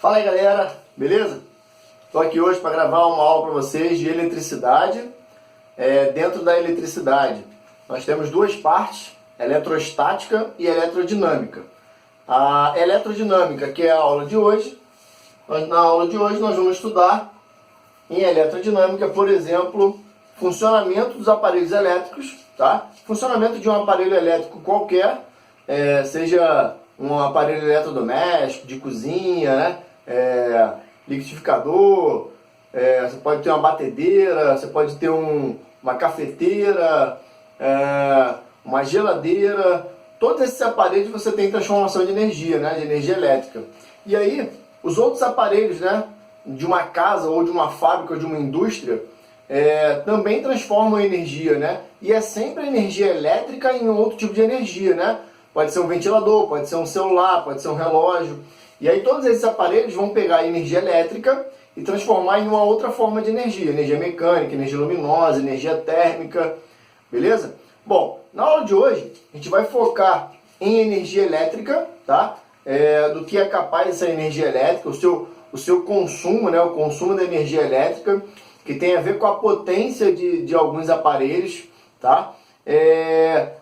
Fala aí galera, beleza? Estou aqui hoje para gravar uma aula para vocês de eletricidade. Dentro da eletricidade nós temos duas partes, eletrostática e eletrodinâmica. A eletrodinâmica, que é a aula de hoje, na aula de hoje nós vamos estudar em eletrodinâmica, por exemplo, funcionamento dos aparelhos elétricos, tá? Funcionamento de um aparelho elétrico qualquer, seja um aparelho eletrodoméstico, de cozinha, né? Liquidificador, você pode ter uma batedeira, você pode ter uma cafeteira, uma geladeira. Todos esses aparelhos você tem transformação de energia, né? De energia elétrica. E aí, os outros aparelhos, né? De uma casa ou de uma fábrica ou de uma indústria, também transformam energia, né? E é sempre energia elétrica em outro tipo de energia, né? Pode ser um ventilador, pode ser um celular, pode ser um relógio. E aí todos esses aparelhos vão pegar a energia elétrica e transformar em uma outra forma de energia. Energia mecânica, energia luminosa, energia térmica, beleza? Bom, na aula de hoje a gente vai focar em energia elétrica, tá? Do que é capaz essa energia elétrica, o seu consumo, né? O consumo da energia elétrica, que tem a ver com a potência de alguns aparelhos, tá?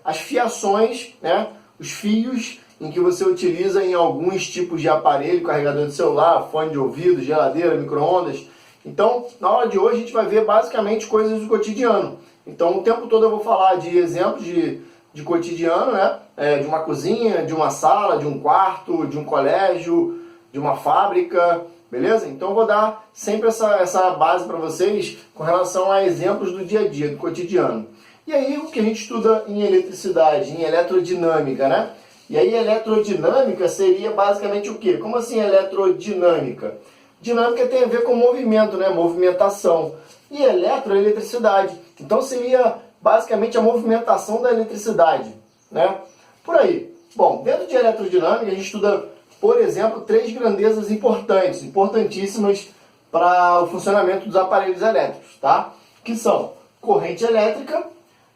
As fiações, né? Os fios em que você utiliza em alguns tipos de aparelho, carregador de celular, fone de ouvido, geladeira, micro-ondas. Então, na aula de hoje a gente vai ver basicamente coisas do cotidiano. Então, o tempo todo eu vou falar de exemplos de cotidiano, né? De uma cozinha, de uma sala, de um quarto, de um colégio, de uma fábrica, beleza? Então, eu vou dar sempre essa base para vocês com relação a exemplos do dia a dia, do cotidiano. E aí, o que a gente estuda em eletricidade, em eletrodinâmica, né? E aí, eletrodinâmica seria basicamente o quê? Como assim eletrodinâmica? Dinâmica tem a ver com movimento, né? Movimentação. E eletricidade. Então, seria basicamente a movimentação da eletricidade, né? Por aí. Bom, dentro de eletrodinâmica, a gente estuda, por exemplo, três grandezas importantes, importantíssimas para o funcionamento dos aparelhos elétricos, tá? Que são corrente elétrica,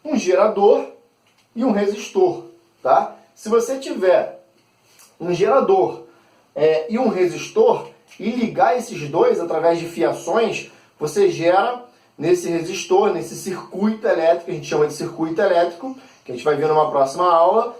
um gerador e um resistor, tá? Se você tiver um gerador e um resistor e ligar esses dois através de fiações, você gera nesse resistor, nesse circuito elétrico, a gente chama de circuito elétrico, que a gente vai ver numa próxima aula,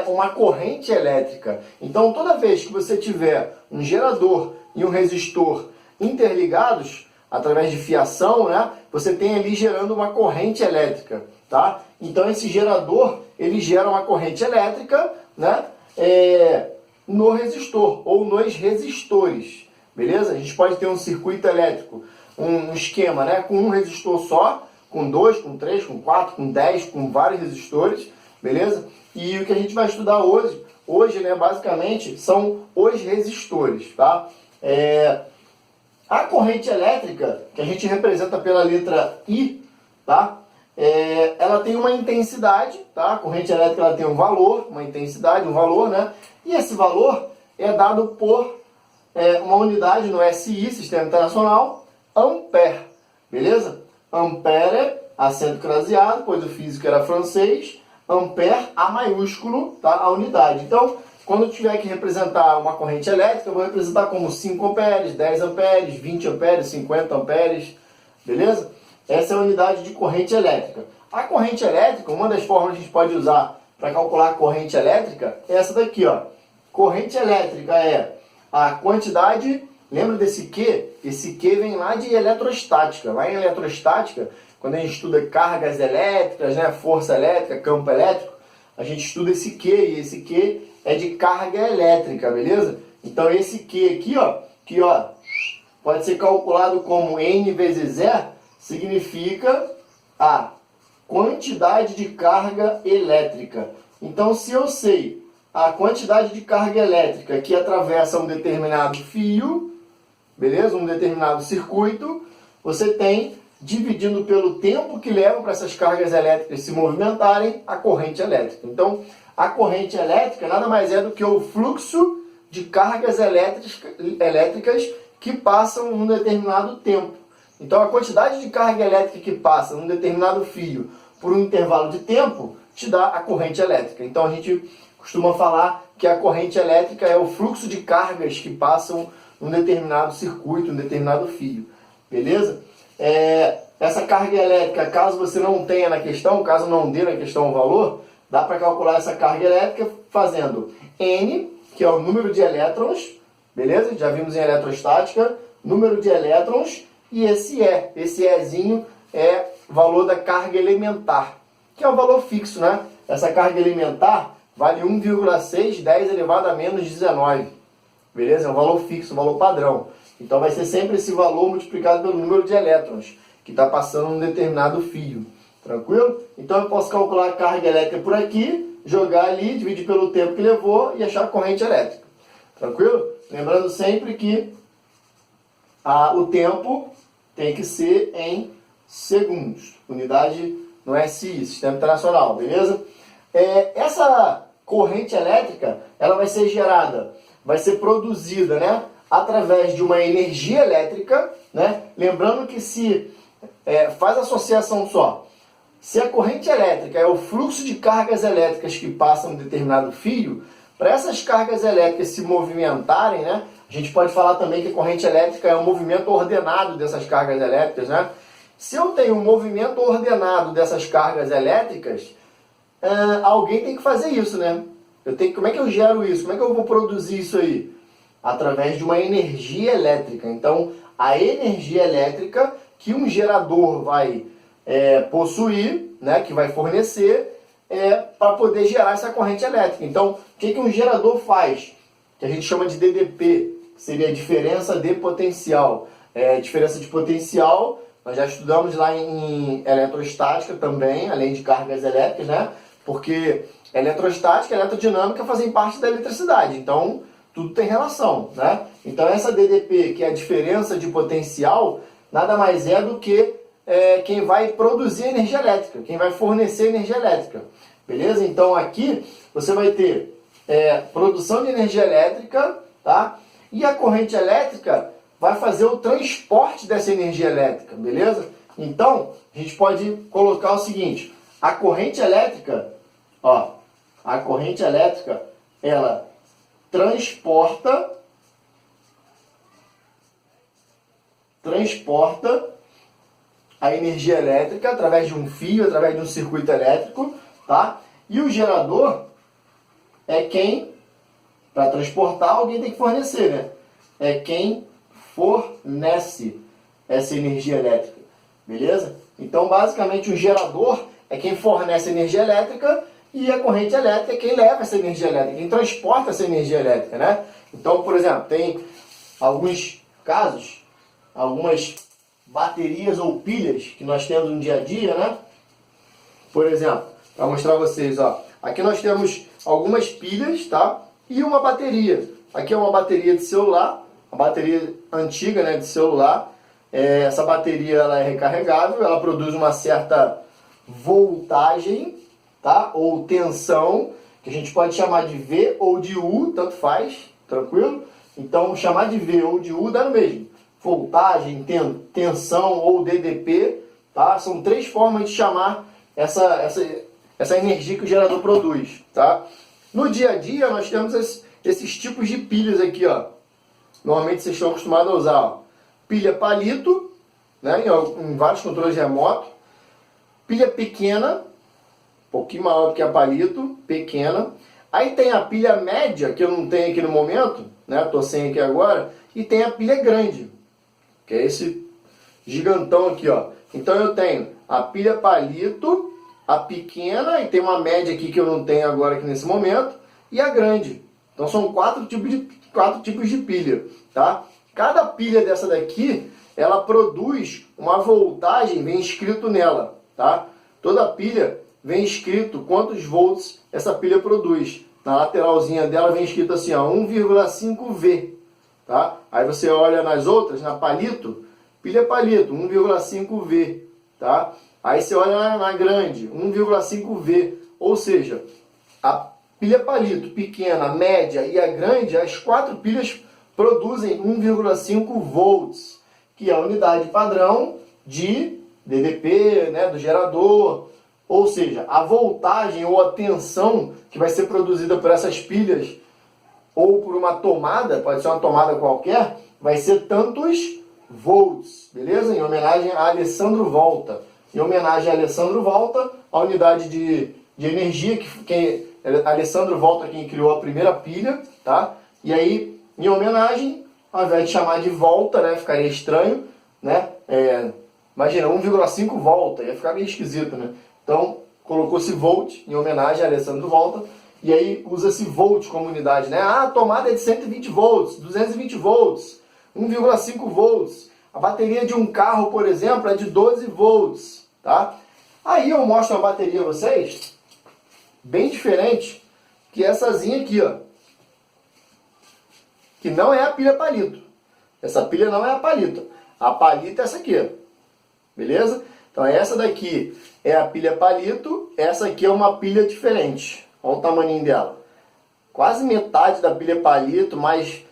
uma corrente elétrica. Então, toda vez que você tiver um gerador e um resistor interligados, através de fiação, né, você tem ali gerando uma corrente elétrica, tá? Então, esse gerador, ele gera uma corrente elétrica, né, no resistor, ou nos resistores, beleza? A gente pode ter um circuito elétrico, um esquema, né, com um resistor só, com 2, com 3, com 4, com 10, com vários resistores, beleza? E o que a gente vai estudar hoje, né, basicamente, são os resistores, tá? A corrente elétrica, que a gente representa pela letra I, tá? Ela tem uma intensidade, tá? A corrente elétrica ela tem um valor, uma intensidade, um valor, né? E esse valor é dado por uma unidade no SI, Sistema Internacional, ampere, beleza? Ampere, acento craseado, pois o físico era francês, ampere, A maiúsculo, tá? A unidade. Então, quando eu tiver que representar uma corrente elétrica, eu vou representar como 5 amperes, 10 amperes, 20 amperes, 50 amperes, beleza? Essa é a unidade de corrente elétrica. A corrente elétrica, uma das formas que a gente pode usar para calcular a corrente elétrica é essa daqui, ó. Corrente elétrica é a quantidade, lembra desse Q? Esse Q vem lá de eletrostática. Lá em eletrostática, quando a gente estuda cargas elétricas, né, força elétrica, campo elétrico, a gente estuda esse Q, e esse Q é de carga elétrica, beleza? Então esse Q aqui, ó, pode ser calculado como N vezes E, significa a quantidade de carga elétrica. Então, se eu sei a quantidade de carga elétrica que atravessa um determinado fio, beleza? Um determinado circuito, você tem, dividindo pelo tempo que leva para essas cargas elétricas se movimentarem, a corrente elétrica. Então, a corrente elétrica nada mais é do que o fluxo de cargas elétricas que passam num determinado tempo. Então, a quantidade de carga elétrica que passa num determinado fio por um intervalo de tempo te dá a corrente elétrica. Então, a gente costuma falar que a corrente elétrica é o fluxo de cargas que passam num determinado circuito, num determinado fio. Beleza? Essa carga elétrica, caso você não tenha na questão, caso não dê na questão o valor, dá para calcular essa carga elétrica fazendo N, que é o número de elétrons, beleza? Já vimos em eletrostática, número de elétrons, e esse Ezinho é o valor da carga elementar, que é o valor fixo, né? Essa carga elementar vale 1,6 10 elevado a menos 19, beleza? É um valor fixo, um valor padrão. Então vai ser sempre esse valor multiplicado pelo número de elétrons que está passando num determinado fio. Tranquilo? Então eu posso calcular a carga elétrica por aqui, jogar ali, dividir pelo tempo que levou e achar a corrente elétrica. Tranquilo? Lembrando sempre que o tempo tem que ser em segundos. Unidade no SI, Sistema Internacional, beleza? Essa corrente elétrica, ela vai ser gerada, vai ser produzida, né, através de uma energia elétrica, né? Lembrando que se faz associação só. Se a corrente elétrica é o fluxo de cargas elétricas que passam em determinado fio, para essas cargas elétricas se movimentarem, né? A gente pode falar também que a corrente elétrica é um movimento ordenado dessas cargas elétricas, né? Se eu tenho um movimento ordenado dessas cargas elétricas, alguém tem que fazer isso, né? Como é que eu gero isso? Como é que eu vou produzir isso aí? Através de uma energia elétrica. Então, a energia elétrica que um gerador vai possuir, né, que vai fornecer, para poder gerar essa corrente elétrica. Então, o que um gerador faz? Que a gente chama de DDP, que seria a diferença de potencial. Diferença de potencial, nós já estudamos lá em eletrostática também, além de cargas elétricas, né? Porque eletrostática e eletrodinâmica fazem parte da eletricidade, então tudo tem relação, né? Então essa DDP, que é a diferença de potencial, nada mais é do que quem vai produzir energia elétrica, quem vai fornecer energia elétrica, beleza? Então aqui você vai ter produção de energia elétrica, tá? E a corrente elétrica vai fazer o transporte dessa energia elétrica, beleza? Então a gente pode colocar o seguinte: a corrente elétrica, ela transporta a energia elétrica através de um fio, através de um circuito elétrico, tá? E o gerador é quem, para transportar, alguém tem que fornecer, né? É quem fornece essa energia elétrica, beleza? Então, basicamente, o gerador é quem fornece energia elétrica e a corrente elétrica é quem leva essa energia elétrica, quem transporta essa energia elétrica, né? Então, por exemplo, tem alguns casos, algumas baterias ou pilhas que nós temos no dia a dia, né? Por exemplo, para mostrar a vocês, aqui nós temos algumas pilhas, tá? E uma bateria. Aqui é uma bateria de celular, uma bateria antiga, né, de celular. Essa bateria ela é recarregável, ela produz uma certa voltagem, tá? Ou tensão, que a gente pode chamar de V ou de U, tanto faz, tranquilo? Então, chamar de V ou de U dá no mesmo. Voltagem, tensão ou DDP, tá? São três formas de chamar essa energia que o gerador produz, tá? No dia a dia, nós temos esses tipos de pilhas aqui, Normalmente vocês estão acostumados a usar, pilha palito, né? Em vários controles remotos. Pilha pequena, um pouquinho maior do que a palito, pequena. Aí tem a pilha média, que eu não tenho aqui no momento, né? Estou sem aqui agora. E tem a pilha grande, que é esse gigantão aqui, Então eu tenho a pilha palito, a pequena, e tem uma média aqui que eu não tenho agora aqui nesse momento, e a grande. Então são quatro tipos de pilha, tá? Cada pilha dessa daqui, ela produz uma voltagem, vem escrito nela, tá? Toda pilha vem escrito quantos volts essa pilha produz. Na lateralzinha dela vem escrito assim, 1,5 V, tá? Aí você olha nas outras, na palito, pilha palito, 1,5 V, tá? Aí você olha na grande, 1,5 V, ou seja, a pilha palito pequena, média e a grande, as quatro pilhas produzem 1,5 volts, que é a unidade padrão de DDP, né, do gerador. Ou seja, a voltagem ou a tensão que vai ser produzida por essas pilhas ou por uma tomada, pode ser uma tomada qualquer, vai ser tantos volts, beleza? Em homenagem a Alessandro Volta. Em homenagem a Alessandro Volta, a unidade de energia, Alessandro Volta quem criou a primeira pilha, tá? E aí, em homenagem, ao invés de chamar de volta, né, ficaria estranho, né? Imagina, 1,5 volta, ia ficar meio esquisito, né? Então, colocou-se volt em homenagem a Alessandro Volta, e aí usa-se volt como unidade, né? Ah, a tomada é de 120 volts, 220 volts, 1,5 volts. A bateria de um carro, por exemplo, é de 12 volts, tá? Aí eu mostro uma bateria a vocês, bem diferente, que essazinha aqui, ó. Que não é a pilha palito. Essa pilha não é a palito. A palito é essa aqui, ó. Beleza? Então essa daqui é a pilha palito, essa aqui é uma pilha diferente. Olha o tamanho dela. Quase metade da pilha palito, mais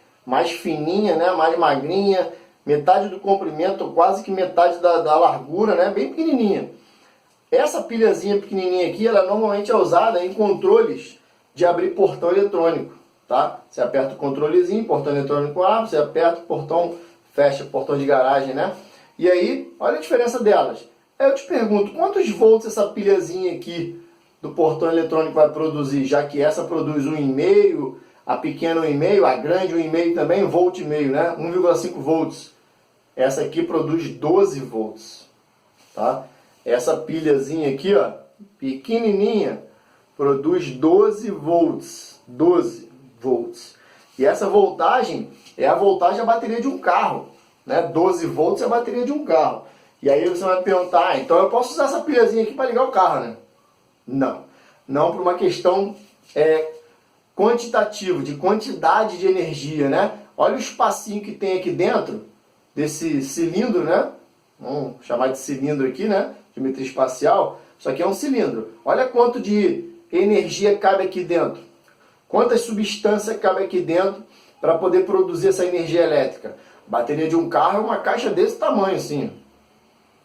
fininha, né? Mais magrinha. Metade do comprimento, quase que metade da largura, né? Bem pequenininha. Essa pilhazinha pequenininha aqui, ela normalmente é usada em controles de abrir portão eletrônico, tá? Você aperta o controlezinho, portão eletrônico abre, você aperta o portão, fecha o portão de garagem, né? E aí, olha a diferença delas. Aí eu te pergunto, quantos volts essa pilhazinha aqui do portão eletrônico vai produzir? Já que essa produz 1,5, a pequena 1,5, a grande 1,5 também, 1,5 volt, né? 1,5 volts. Essa aqui produz 12 volts, tá? Essa pilhazinha aqui, ó, pequenininha, produz 12 volts. 12 volts. E essa voltagem é a voltagem da bateria de um carro, né? 12 volts é a bateria de um carro. E aí você vai me perguntar, então eu posso usar essa pilhazinha aqui para ligar o carro, né? Não. Não por uma questão quantitativa, de quantidade de energia, né? Olha o espacinho que tem aqui dentro desse cilindro, né? Vamos chamar de cilindro aqui, né? Geometria espacial. Isso aqui é um cilindro. Olha quanto de energia cabe aqui dentro. Quantas substâncias cabe aqui dentro para poder produzir essa energia elétrica. A bateria de um carro é uma caixa desse tamanho, assim.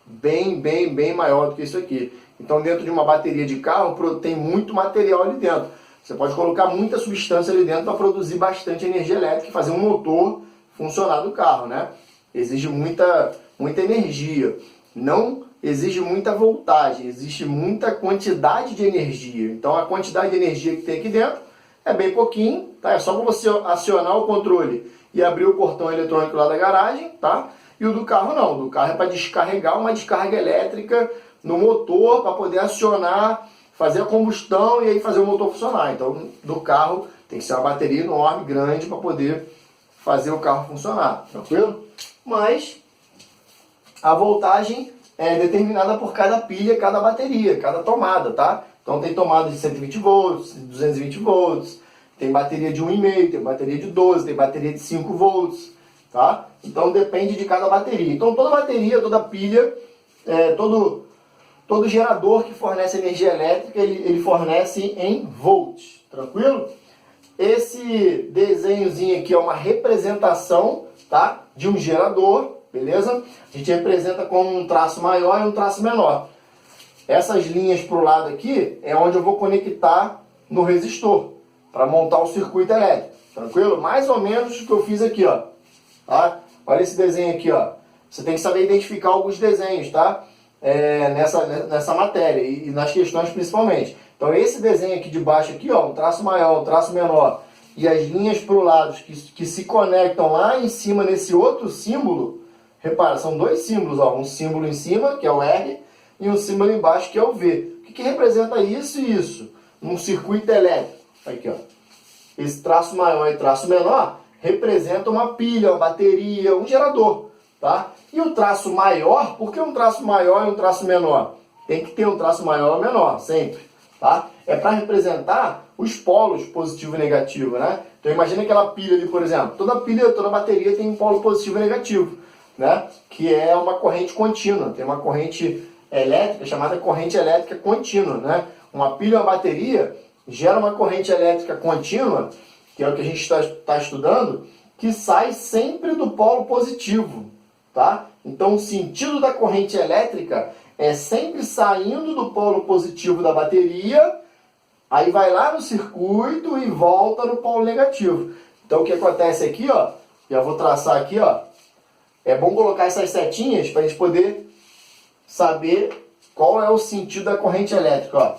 Bem maior do que isso aqui. Então, dentro de uma bateria de carro, tem muito material ali dentro. Você pode colocar muita substância ali dentro para produzir bastante energia elétrica e fazer um motor funcionar do carro, né? Exige muita energia. Não exige muita voltagem, existe muita quantidade de energia. Então, a quantidade de energia que tem aqui dentro é bem pouquinho, tá? É só para você acionar o controle e abrir o portão eletrônico lá da garagem, tá? E o do carro não. O do carro é para descarregar uma descarga elétrica no motor para poder acionar, fazer a combustão e aí fazer o motor funcionar. Então, do carro tem que ser uma bateria enorme, grande, para poder fazer o carro funcionar, tranquilo? Mas a voltagem é determinada por cada pilha, cada bateria, cada tomada, tá? Então tem tomada de 120 volts, 220 volts, tem bateria de 1,5, tem bateria de 12, tem bateria de 5 volts, tá? Então depende de cada bateria. Então toda bateria, toda pilha, todo gerador que fornece energia elétrica, ele fornece em volts, tranquilo? Esse desenhozinho aqui é uma representação, tá, de um gerador, beleza? A gente representa com um traço maior e um traço menor. Essas linhas para o lado aqui é onde eu vou conectar no resistor, para montar o circuito elétrico, tranquilo? Mais ou menos o que eu fiz aqui, ó. Tá? Olha esse desenho aqui, ó. Você tem que saber identificar alguns desenhos, tá? Nessa matéria e nas questões principalmente. Então esse desenho aqui de baixo aqui, ó, um traço maior, um traço menor, e as linhas para o lado que se conectam lá em cima nesse outro símbolo, repara, são dois símbolos, ó, um símbolo em cima, que é o R, e um símbolo embaixo, que é o V. O que representa isso e isso? Um circuito elétrico. Aqui, ó. Esse traço maior e traço menor representa uma pilha, uma bateria, um gerador, tá? E o traço maior, por que um traço maior e um traço menor? Tem que ter um traço maior ou menor, sempre, tá? É para representar os polos positivo e negativo, né? Então imagina aquela pilha ali, por exemplo. Toda pilha, toda bateria tem um polo positivo e negativo, né? Que é uma corrente contínua. Tem uma corrente elétrica chamada corrente elétrica contínua, né? Uma pilha ou uma bateria gera uma corrente elétrica contínua, que é o que a gente está estudando, que sai sempre do polo positivo, tá? Então o sentido da corrente elétrica é sempre saindo do polo positivo da bateria, aí vai lá no circuito e volta no polo negativo. Então o que acontece aqui, ó, Já vou traçar aqui, ó. É bom colocar essas setinhas para a gente poder saber qual é o sentido da corrente elétrica, ó.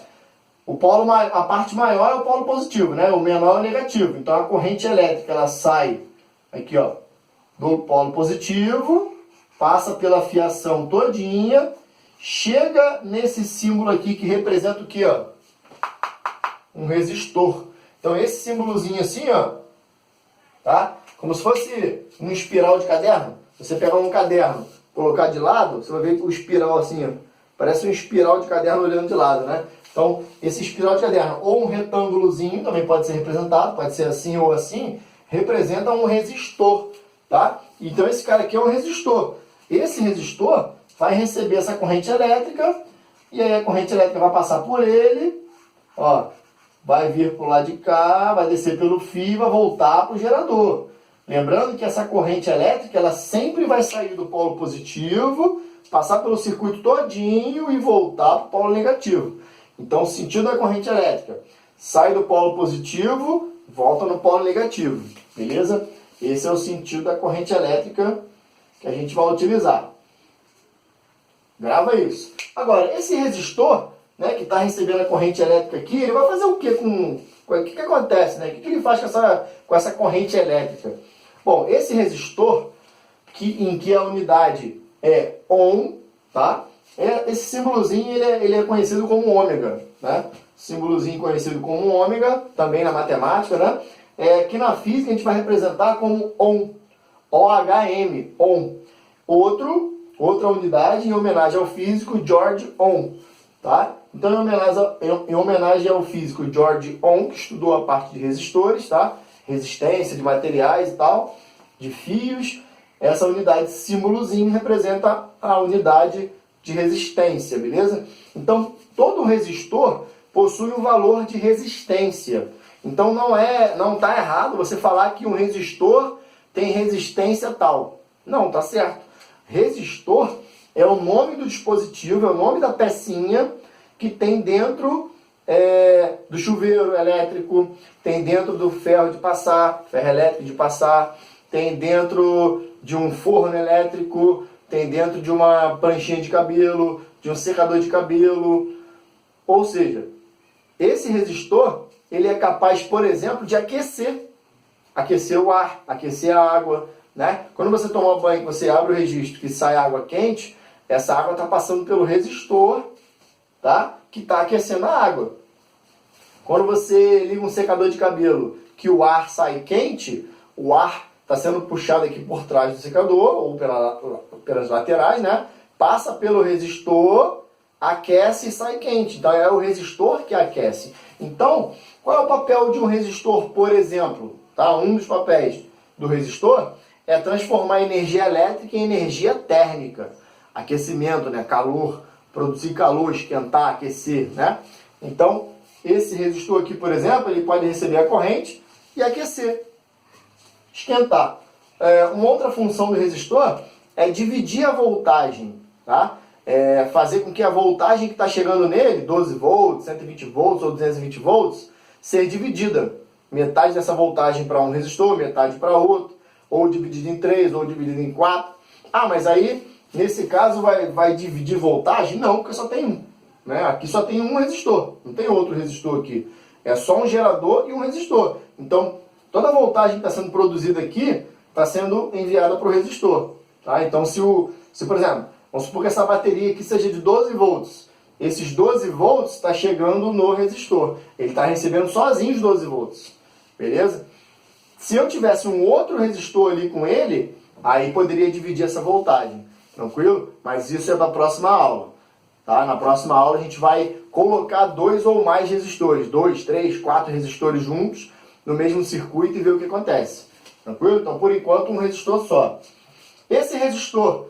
A parte maior é o polo positivo, né? O menor é o negativo. Então a corrente elétrica ela sai aqui, ó, do polo positivo, passa pela fiação todinha, chega nesse símbolo aqui que representa o quê, ó? Um resistor. Então esse símbolozinho assim, ó, tá? Como se fosse um espiral de caderno. Você pegar um caderno, colocar de lado, você vai ver o espiral assim, ó. Parece um espiral de caderno olhando de lado, né? Então, esse espiral de caderno, ou um retângulozinho, também pode ser representado, pode ser assim ou assim, representa um resistor, tá? Então, esse cara aqui é um resistor. Esse resistor vai receber essa corrente elétrica, e aí a corrente elétrica vai passar por ele, ó, vai vir para o lado de cá, vai descer pelo fio e vai voltar para o gerador. Lembrando que essa corrente elétrica, ela sempre vai sair do polo positivo, passar pelo circuito todinho e voltar para o polo negativo. Então, o sentido da corrente elétrica, sai do polo positivo, volta no polo negativo, beleza? Esse é o sentido da corrente elétrica que a gente vai utilizar. Grava isso. Agora, esse resistor, né, que está recebendo a corrente elétrica aqui, ele vai fazer o que com... O que acontece, né? O que ele faz com essa corrente elétrica? Bom, esse resistor, em que a unidade é ohm, tá? Esse símbolozinho ele é conhecido como ômega, né? Símbolozinho conhecido como ômega, também na matemática, né? Que na física a gente vai representar como ohm, O-H-M, ohm. Outra unidade em homenagem ao físico George Ohm, tá? Então, em homenagem ao físico George Ohm, que estudou a parte de resistores, tá? Resistência de materiais e tal, de fios, essa unidade símbolozinho representa a unidade de resistência, beleza? Então, todo resistor possui um valor de resistência. Então, não está errado você falar que um resistor tem resistência tal. Não, tá certo. Resistor é o nome do dispositivo, é o nome da pecinha que tem dentro do chuveiro elétrico, tem dentro do ferro de passar, ferro elétrico de passar, tem dentro de um forno elétrico, tem dentro de uma pranchinha de cabelo, de um secador de cabelo. Ou seja, esse resistor, ele é capaz, por exemplo, de aquecer o ar, aquecer a água, né? Quando você toma banho, você abre o registro que sai água quente, essa água está passando pelo resistor, tá? Que está aquecendo a água. Quando você liga um secador de cabelo, que o ar sai quente, o ar está sendo puxado aqui por trás do secador, ou pelas laterais, né? Passa pelo resistor, aquece e sai quente. Então é o resistor que aquece. Então, qual é o papel de um resistor, por exemplo? Tá? Um dos papéis do resistor é transformar energia elétrica em energia térmica. Aquecimento, né? Calor, produzir calor, esquentar, aquecer, né? Então, esse resistor aqui, por exemplo, ele pode receber a corrente e aquecer, esquentar. Uma outra função do resistor é dividir a voltagem, tá? Fazer com que a voltagem que está chegando nele, 12 volts, 120 volts ou 220 volts, seja dividida. Metade dessa voltagem para um resistor, metade para outro, ou dividido em 3, ou dividido em 4. Ah, mas aí, nesse caso, vai dividir voltagem? Não, porque só tem um. Né? Aqui só tem um resistor, não tem outro resistor aqui. É só um gerador e um resistor. Então, toda a voltagem que está sendo produzida aqui está sendo enviada para o resistor. Tá? Então, se por exemplo, vamos supor que essa bateria aqui seja de 12 volts. Esses 12 volts está chegando no resistor. Ele está recebendo sozinho os 12 volts. Beleza? Se eu tivesse um outro resistor ali com ele, aí poderia dividir essa voltagem. Tranquilo? Mas isso é para a próxima aula. Tá? Na próxima aula a gente vai colocar 2 ou mais resistores. 2, 3, 4 resistores juntos no mesmo circuito e ver o que acontece. Tranquilo? Então, por enquanto, um resistor só. Esse resistor,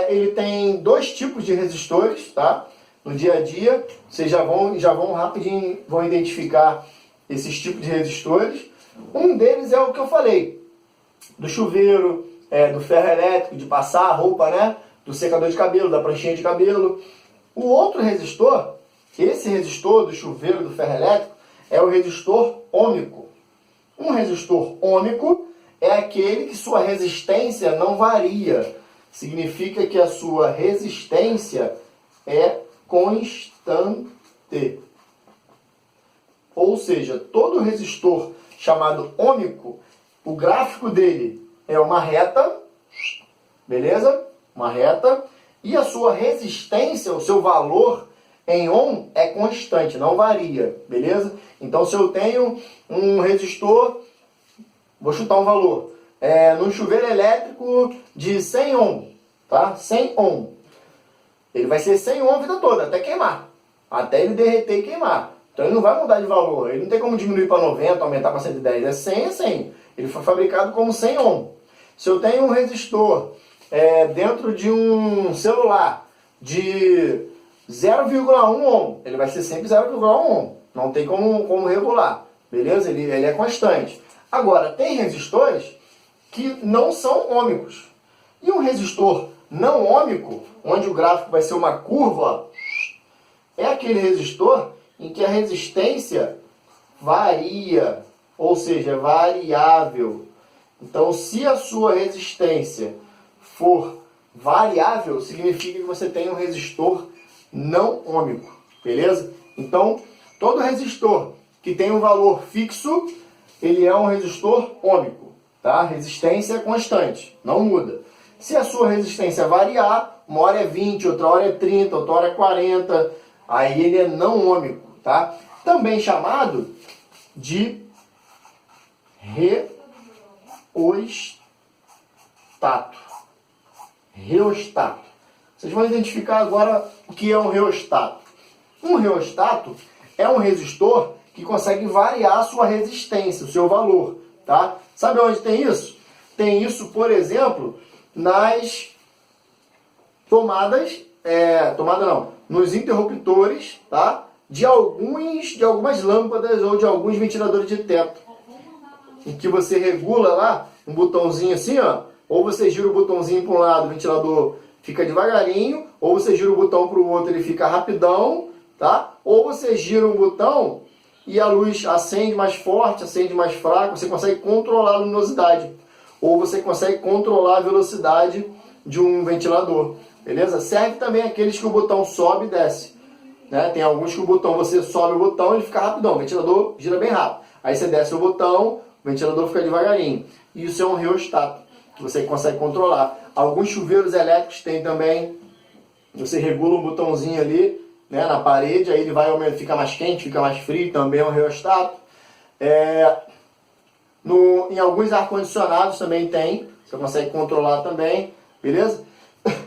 ele tem 2 tipos de resistores, tá? No dia a dia, vocês já vão rapidinho vão identificar esses tipos de resistores. Um deles é o que eu falei, do chuveiro, do ferro elétrico, de passar a roupa, né? Do secador de cabelo, da pranchinha de cabelo. O outro resistor, esse resistor do chuveiro, do ferro elétrico, é o resistor ômico. Um resistor ômico é aquele que sua resistência não varia. Significa que a sua resistência é constante. Ou seja, todo resistor chamado ômico, o gráfico dele é uma reta, beleza? Uma reta. E a sua resistência, o seu valor em ohm é constante, não varia, beleza? Então, se eu tenho um resistor, vou chutar um valor, num chuveiro elétrico de 100 ohm, tá? 100 ohm. Ele vai ser 100 ohm a vida toda, até queimar. Até ele derreter e queimar. Então ele não vai mudar de valor. Ele não tem como diminuir para 90, aumentar para 110. É 100, é 100. Ele foi fabricado como 100 ohm. Se eu tenho um resistor dentro de um celular de 0,1 ohm, ele vai ser sempre 0,1 ohm. Não tem como regular. Beleza? Ele é constante. Agora, tem resistores que não são ômicos. E um resistor não ômico, onde o gráfico vai ser uma curva, é aquele resistor em que a resistência varia, ou seja, é variável. Então, se a sua resistência for variável, significa que você tem um resistor não ômico, beleza? Então, todo resistor que tem um valor fixo, ele é um resistor ômico, tá? Resistência constante, não muda. Se a sua resistência variar, uma hora é 20, outra hora é 30, outra hora é 40, aí ele é não ômico, tá? Também chamado de reostato. Reostato. Vocês vão identificar agora o que é um reostato. Um reostato é um resistor que consegue variar a sua resistência, o seu valor, tá? Sabe onde tem isso? Tem isso, por exemplo, nas tomadas, nos interruptores, tá? De algumas lâmpadas ou de alguns ventiladores de teto, em que você regula lá um botãozinho assim, ó, ou você gira o botãozinho para um lado, o ventilador fica devagarinho, ou você gira o botão para o outro, ele fica rapidão, tá? Ou você gira um botão e a luz acende mais forte, acende mais fraco, você consegue controlar a luminosidade, ou você consegue controlar a velocidade de um ventilador, beleza? Serve também aqueles que o botão sobe e desce, né? Tem alguns que o botão, você sobe o botão e ele fica rapidão, o ventilador gira bem rápido. Aí você desce o botão, o ventilador fica devagarinho. Isso é um reostato, que você consegue controlar. Alguns chuveiros elétricos tem também, você regula um botãozinho ali, né, na parede, aí ele vai fica mais quente, fica mais frio, também é um reostato. Em alguns ar-condicionados também tem, você consegue controlar também, beleza?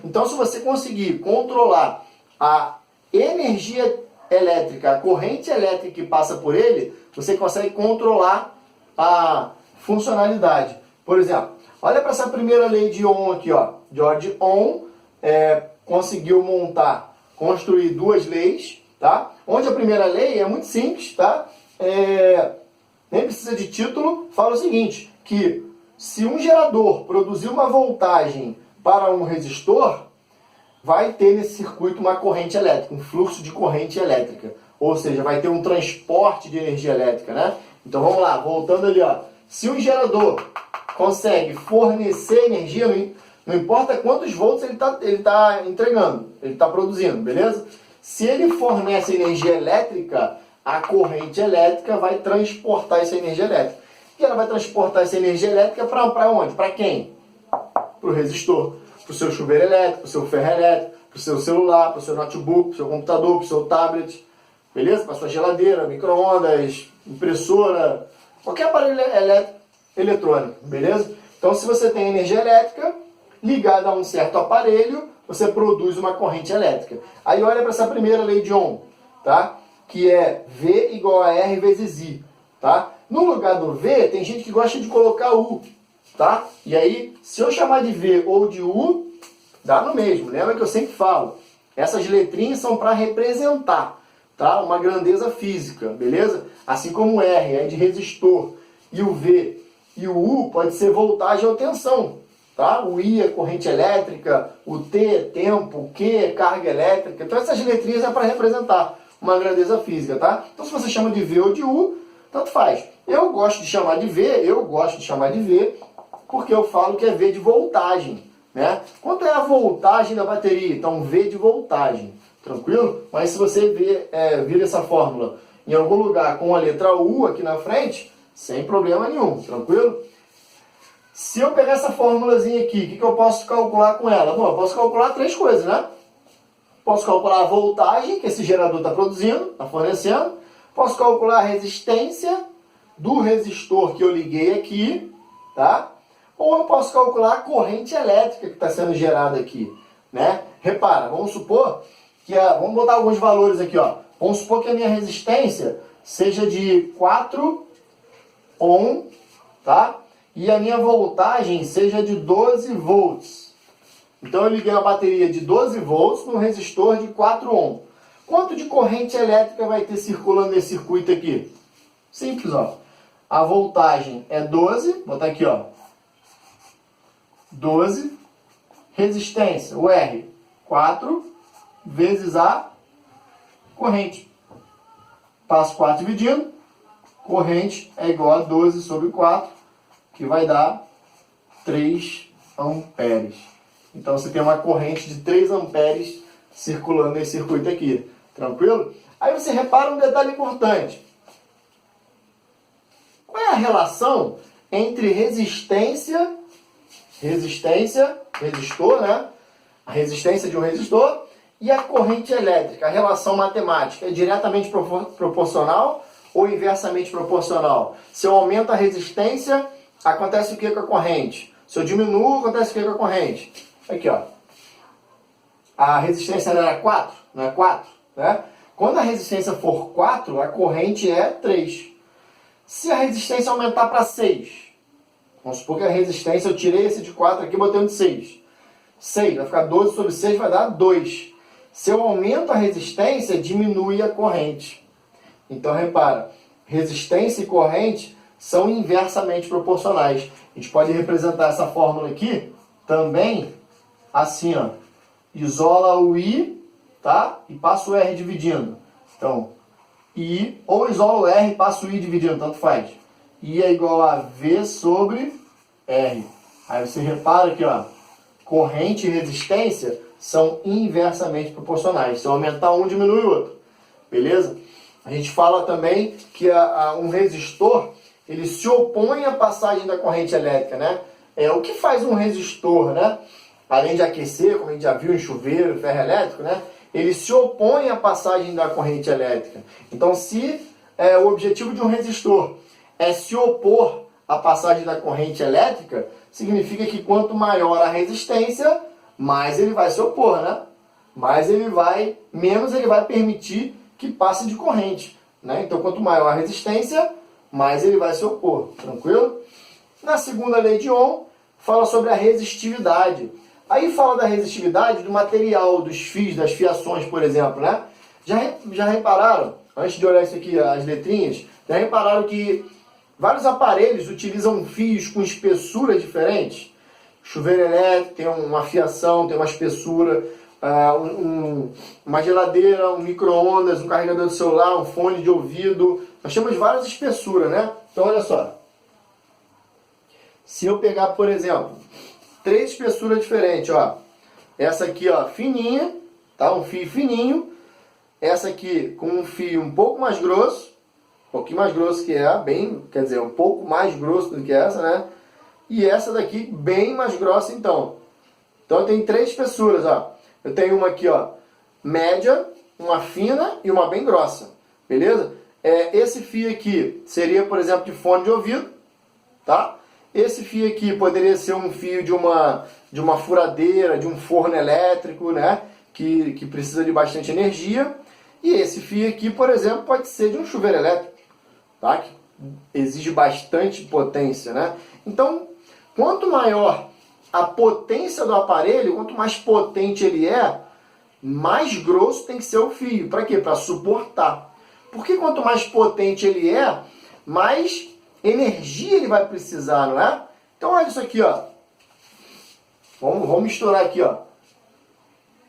Então, se você conseguir controlar a energia elétrica, a corrente elétrica que passa por ele, você consegue controlar a funcionalidade. Por exemplo, olha para essa primeira lei de Ohm aqui, ó. George Ohm conseguiu construir duas leis, tá? Onde a primeira lei é muito simples, tá? Nem precisa de título, fala o seguinte, que se um gerador produzir uma voltagem para um resistor, vai ter nesse circuito uma corrente elétrica, um fluxo de corrente elétrica. Ou seja, vai ter um transporte de energia elétrica, né? Então vamos lá, voltando ali, ó. Se um gerador consegue fornecer energia, não importa quantos volts ele tá entregando, ele está produzindo, beleza? Se ele fornece energia elétrica, a corrente elétrica vai transportar essa energia elétrica. E ela vai transportar essa energia elétrica para onde? Para quem? Para o resistor, para o seu chuveiro elétrico, para o seu ferro elétrico, para o seu celular, para o seu notebook, para o seu computador, para o seu tablet, beleza? Para a sua geladeira, micro-ondas, impressora, qualquer aparelho eletrônico, beleza? Então, se você tem energia elétrica ligada a um certo aparelho, você produz uma corrente elétrica. Aí olha para essa primeira lei de Ohm, tá? Que é V igual a R vezes I, tá? No lugar do V, tem gente que gosta de colocar U, tá? E aí, se eu chamar de V ou de U, dá no mesmo. Lembra que eu sempre falo? Essas letrinhas são para representar, tá? Uma grandeza física, beleza? Assim como o R é de resistor e o V e o U pode ser voltagem ou tensão, tá? O I é corrente elétrica, o T é tempo, o Q é carga elétrica. Então essas letrinhas é para representar uma grandeza física, tá? Então se você chama de V ou de U, tanto faz. Eu gosto de chamar de V, porque eu falo que é V de voltagem, né? Quanto é a voltagem da bateria? Então, V de voltagem, tranquilo? Mas se você vir essa fórmula em algum lugar com a letra U aqui na frente, sem problema nenhum, tranquilo? Se eu pegar essa fórmulazinha aqui, o que eu posso calcular com ela? Bom, eu posso calcular três coisas, né? Posso calcular a voltagem que esse gerador está produzindo, está fornecendo. Posso calcular a resistência do resistor que eu liguei aqui, tá? Ou eu posso calcular a corrente elétrica que está sendo gerada aqui, né? Repara, vamos supor que vamos botar alguns valores aqui, ó. Vamos supor que a minha resistência seja de 4 ohm, tá? E a minha voltagem seja de 12 volts. Então eu liguei uma bateria de 12 volts no resistor de 4 ohm. Quanto de corrente elétrica vai ter circulando nesse circuito aqui? Simples, ó. A voltagem é 12, vou botar aqui, ó. 12. Resistência, o R, 4 vezes a corrente. Passo 4 dividindo. Corrente é igual a 12 sobre 4, que vai dar 3 amperes. Então você tem uma corrente de 3 amperes circulando nesse circuito aqui. Tranquilo? Aí você repara um detalhe importante. Qual é a relação entre resistor, né? A resistência de um resistor e a corrente elétrica? A relação matemática é diretamente proporcional ou inversamente proporcional? Se eu aumento a resistência, acontece o que com a corrente? Se eu diminuo, acontece o que com a corrente? Aqui, ó. A resistência era 4, não é 4? Né? Quando a resistência for 4, a corrente é 3. Se a resistência aumentar para 6, vamos supor que a resistência, eu tirei esse de 4 aqui e botei um de 6. 6, vai ficar 12 sobre 6, vai dar 2. Se eu aumento a resistência, diminui a corrente. Então, repara, resistência e corrente são inversamente proporcionais. A gente pode representar essa fórmula aqui também assim, ó. Isola o I, tá? E passa o R dividindo. Então, I, ou isola o R e passa o I dividindo, tanto faz. I é igual a V sobre R. Aí você repara aqui, ó. Corrente e resistência são inversamente proporcionais. Se eu aumentar um, diminui o outro. Beleza? A gente fala também que um resistor, ele se opõe à passagem da corrente elétrica, né? O que faz um resistor, né? Além de aquecer, como a gente já viu em chuveiro, ferro elétrico, né? Ele se opõe à passagem da corrente elétrica. Então, se o objetivo de um resistor é se opor à passagem da corrente elétrica, significa que quanto maior a resistência, mais ele vai se opor, né? Menos ele vai permitir que passe de corrente, né? Então, quanto maior a resistência, mais ele vai se opor, tranquilo? Na segunda lei de Ohm, fala sobre a resistividade. Aí fala da resistividade do material, dos fios, das fiações, por exemplo, né? Já repararam, antes de olhar isso aqui, as letrinhas, já repararam que vários aparelhos utilizam fios com espessuras diferentes? Chuveiro elétrico tem uma fiação, tem uma espessura, uma geladeira, um micro-ondas, um carregador de celular, um fone de ouvido. Nós temos várias espessuras, né? Então, olha só. Se eu pegar, por exemplo, 3 espessuras diferentes, ó. Essa aqui, ó, fininha, tá? Um fio fininho. Essa aqui com um fio um pouco mais grosso, um pouquinho mais grosso que quer dizer, um pouco mais grosso do que essa, né? E essa daqui bem mais grossa, então. Então eu tenho 3 espessuras, ó. Eu tenho uma aqui, ó, média, uma fina e uma bem grossa, beleza? Esse fio aqui seria, por exemplo, de fone de ouvido, tá? Esse fio aqui poderia ser um fio de uma furadeira, de um forno elétrico, né? Que precisa de bastante energia. E esse fio aqui, por exemplo, pode ser de um chuveiro elétrico, tá? Que exige bastante potência, né? Então, quanto maior a potência do aparelho, quanto mais potente ele é, mais grosso tem que ser o fio. Para quê? Para suportar. Porque quanto mais potente ele é, mais energia ele vai precisar, não é? Então olha isso aqui, ó. Vamos misturar aqui, ó.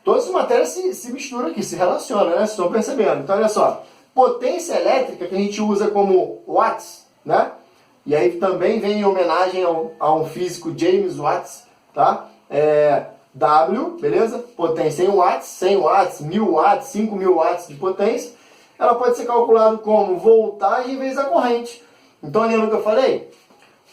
Todas as matérias se misturam aqui, se relacionam, né? Vocês estão percebendo. Então olha só. Potência elétrica, que a gente usa como watts, né? E aí também vem em homenagem a um físico James Watts, tá? W, beleza? Potência em watts, 100 watts, 1000 watts, 5000 watts de potência. Ela pode ser calculada como voltagem vezes a corrente. Então, lembra que eu falei?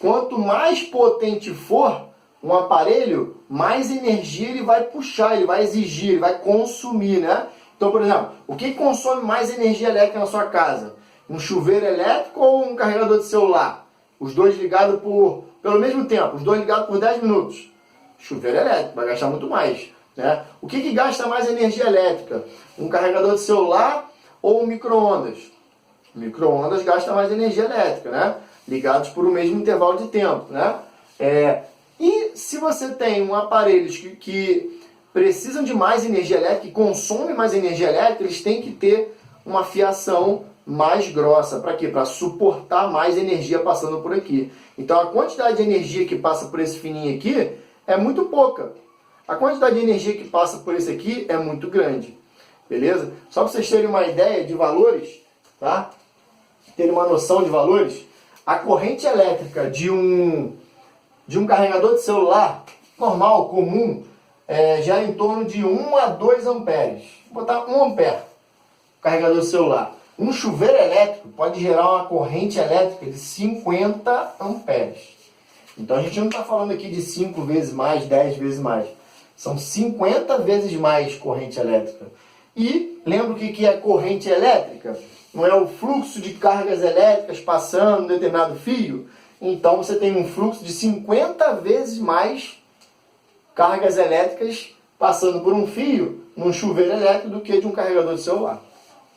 Quanto mais potente for um aparelho, mais energia ele vai puxar, ele vai exigir, ele vai consumir, né? Então, por exemplo, o que consome mais energia elétrica na sua casa? Um chuveiro elétrico ou um carregador de celular? Os dois ligados pelo mesmo tempo, os dois ligados por 10 minutos. Chuveiro elétrico, vai gastar muito mais, né? O que gasta mais energia elétrica? Um carregador de celular ou um micro-ondas? O micro-ondas gasta mais energia elétrica, né? Ligados por o mesmo intervalo de tempo, né? E se você tem aparelhos que precisam de mais energia elétrica, que consomem mais energia elétrica, eles têm que ter uma fiação mais grossa. Para quê? Para suportar mais energia passando por aqui. Então a quantidade de energia que passa por esse fininho aqui é muito pouca. A quantidade de energia que passa por esse aqui é muito grande. Beleza? Só para vocês terem uma ideia de valores, tá? Terem uma noção de valores, a corrente elétrica de um carregador de celular normal, comum, gera em torno de 1 a 2 amperes. Vou botar 1 ampere, carregador de celular. Um chuveiro elétrico pode gerar uma corrente elétrica de 50 amperes. Então a gente não está falando aqui de 5 vezes mais, 10 vezes mais. São 50 vezes mais corrente elétrica. E lembra o que é corrente elétrica? Não é o fluxo de cargas elétricas passando um determinado fio? Então você tem um fluxo de 50 vezes mais cargas elétricas passando por um fio num chuveiro elétrico do que de um carregador de celular.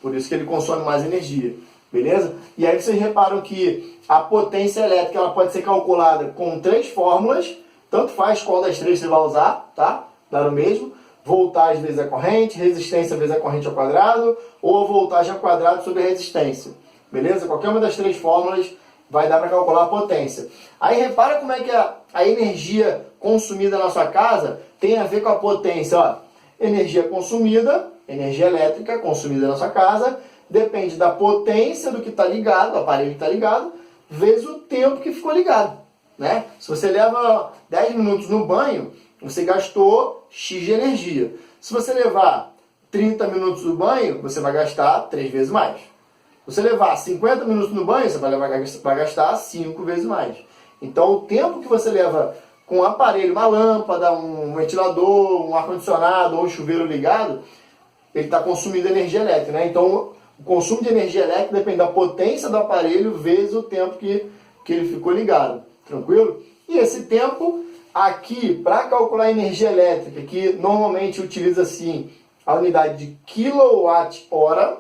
Por isso que ele consome mais energia, beleza? E aí vocês reparam que a potência elétrica ela pode ser calculada com 3 fórmulas, tanto faz qual das 3 você vai usar, tá? Dá no mesmo. Voltagem vezes a corrente, resistência vezes a corrente ao quadrado, ou a voltagem ao quadrado sobre a resistência, beleza? Qualquer uma das 3 fórmulas vai dar para calcular a potência. Aí repara como é que a energia consumida na sua casa tem a ver com a potência. Ó, energia consumida, energia elétrica consumida na sua casa, depende da potência do que está ligado, do aparelho que está ligado, vezes o tempo que ficou ligado, né? Se você leva 10 minutos no banho, você gastou X de energia. Se você levar 30 minutos no banho, você vai gastar 3 vezes mais. Se você levar 50 minutos no banho, você vai gastar 5 vezes mais. Então, o tempo que você leva com um aparelho, uma lâmpada, um ventilador, um ar-condicionado ou um chuveiro ligado, ele está consumindo energia elétrica, né? Então, o consumo de energia elétrica depende da potência do aparelho vezes o tempo que ele ficou ligado. Tranquilo? E esse tempo, aqui, para calcular a energia elétrica, que normalmente utiliza assim a unidade de quilowatt-hora,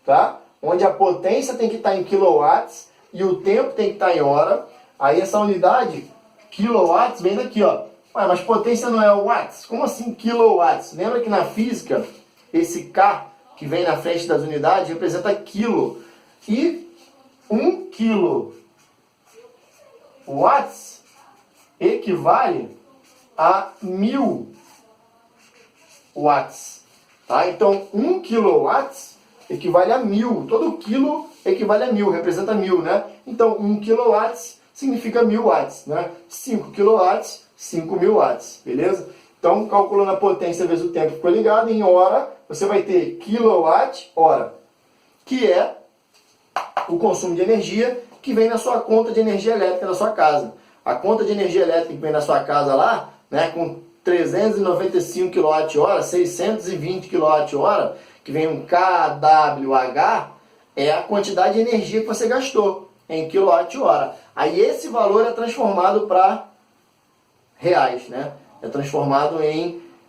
tá? Onde a potência tem que estar em quilowatts e o tempo tem que estar em hora. Aí essa unidade, quilowatts, vem daqui, ó. Ué, mas potência não é watts? Como assim quilowatts? Lembra que na física, esse K que vem na frente das unidades representa quilo. E 1 quilo watts equivale a 1000 watts. Tá? Então, 1 kilowatts equivale a 1000. Todo quilo equivale a 1000, representa 1000, né? Então, 1 kilowatts significa 1000 watts, né? 5 kilowatts, 5000 watts, beleza? Então, calculando a potência vezes o tempo que ficou ligado, em hora, você vai ter quilowatt-hora, que é o consumo de energia que vem na sua conta de energia elétrica da sua casa. A conta de energia elétrica que vem na sua casa lá, né, com 395 kWh, 620 kWh, que vem um kWh, é a quantidade de energia que você gastou em kWh. Aí esse valor é transformado para reais, né? É transformado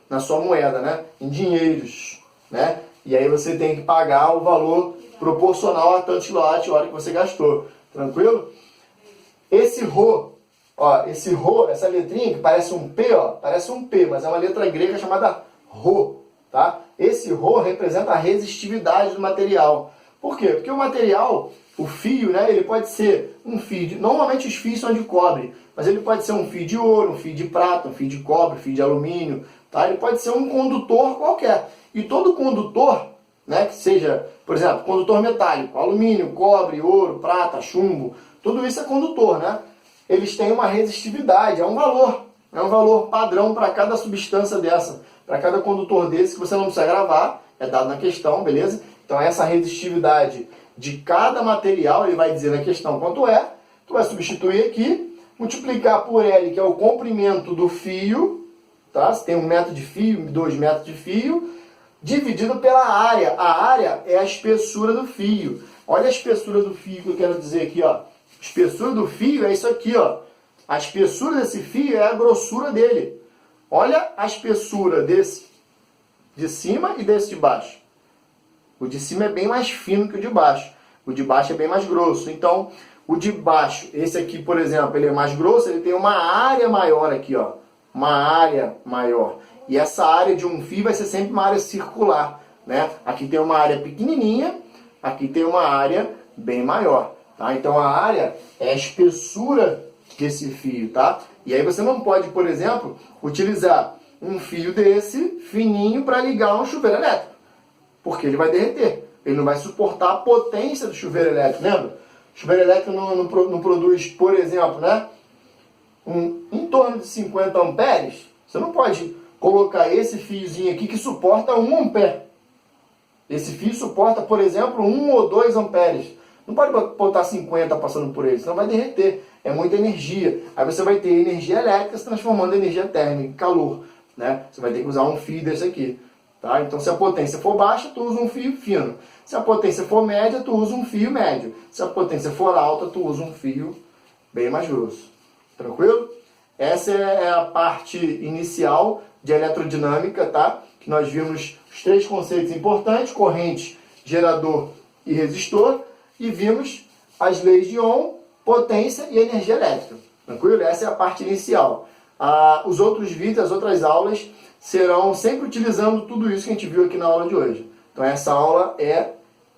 na sua moeda, né? Em dinheiros, né? E aí você tem que pagar o valor proporcional a tantos kWh que você gastou. Tranquilo? Esse Rho, ó, esse Rho, essa letrinha que parece um P, ó, parece um P, mas é uma letra grega chamada Rho, tá? Esse Rho representa a resistividade do material. Por quê? Porque o material, o fio, né, ele pode ser um fio, normalmente os fios são de cobre, mas ele pode ser um fio de ouro, um fio de prata, um fio de cobre, um fio de alumínio, tá? Ele pode ser um condutor qualquer. E todo condutor, né, que seja, por exemplo, condutor metálico, alumínio, cobre, ouro, prata, chumbo, tudo isso é condutor, né? Eles têm uma resistividade, é um valor padrão para cada substância dessa, para cada condutor desse, que você não precisa gravar, é dado na questão, beleza? Então essa resistividade de cada material, ele vai dizer na questão quanto é, tu vai substituir aqui, multiplicar por L, que é o comprimento do fio, tá? Você tem 1 metro de fio, 2 metros de fio, dividido pela área. A área é a espessura do fio. Olha a espessura do fio que eu quero dizer aqui, ó. A espessura do fio é isso aqui, ó. A espessura desse fio é a grossura dele. Olha a espessura desse de cima e desse de baixo. O de cima é bem mais fino que o de baixo. O de baixo é bem mais grosso. Então, o de baixo, esse aqui, por exemplo, ele é mais grosso, ele tem uma área maior aqui, ó. Uma área maior. E essa área de um fio vai ser sempre uma área circular, né? Aqui tem uma área pequenininha, aqui tem uma área bem maior, tá? Então a área é a espessura desse fio, tá? E aí você não pode, por exemplo, utilizar um fio desse fininho para ligar um chuveiro elétrico, porque ele vai derreter. Ele não vai suportar a potência do chuveiro elétrico, lembra? O chuveiro elétrico não produz, por exemplo, né? Em torno de 50 amperes. Você não pode colocar esse fiozinho aqui que suporta 1 ampere. Esse fio suporta, por exemplo, 1 ou 2 amperes. Não pode botar 50 passando por ele, senão vai derreter. É muita energia. Aí você vai ter energia elétrica se transformando em energia térmica, em calor, né? Você vai ter que usar um fio desse aqui. Tá? Então, se a potência for baixa, tu usa um fio fino. Se a potência for média, tu usa um fio médio. Se a potência for alta, tu usa um fio bem mais grosso. Tranquilo? Essa é a parte inicial de eletrodinâmica, tá? Que nós vimos os 3 conceitos importantes: corrente, gerador e resistor. E vimos as leis de Ohm, potência e energia elétrica. Tranquilo? Essa é a parte inicial. Os outros vídeos, as outras aulas, serão sempre utilizando tudo isso que a gente viu aqui na aula de hoje. Então essa aula é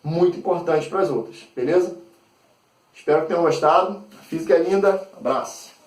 muito importante para as outras, beleza? Espero que tenham gostado. A física é linda. Abraço.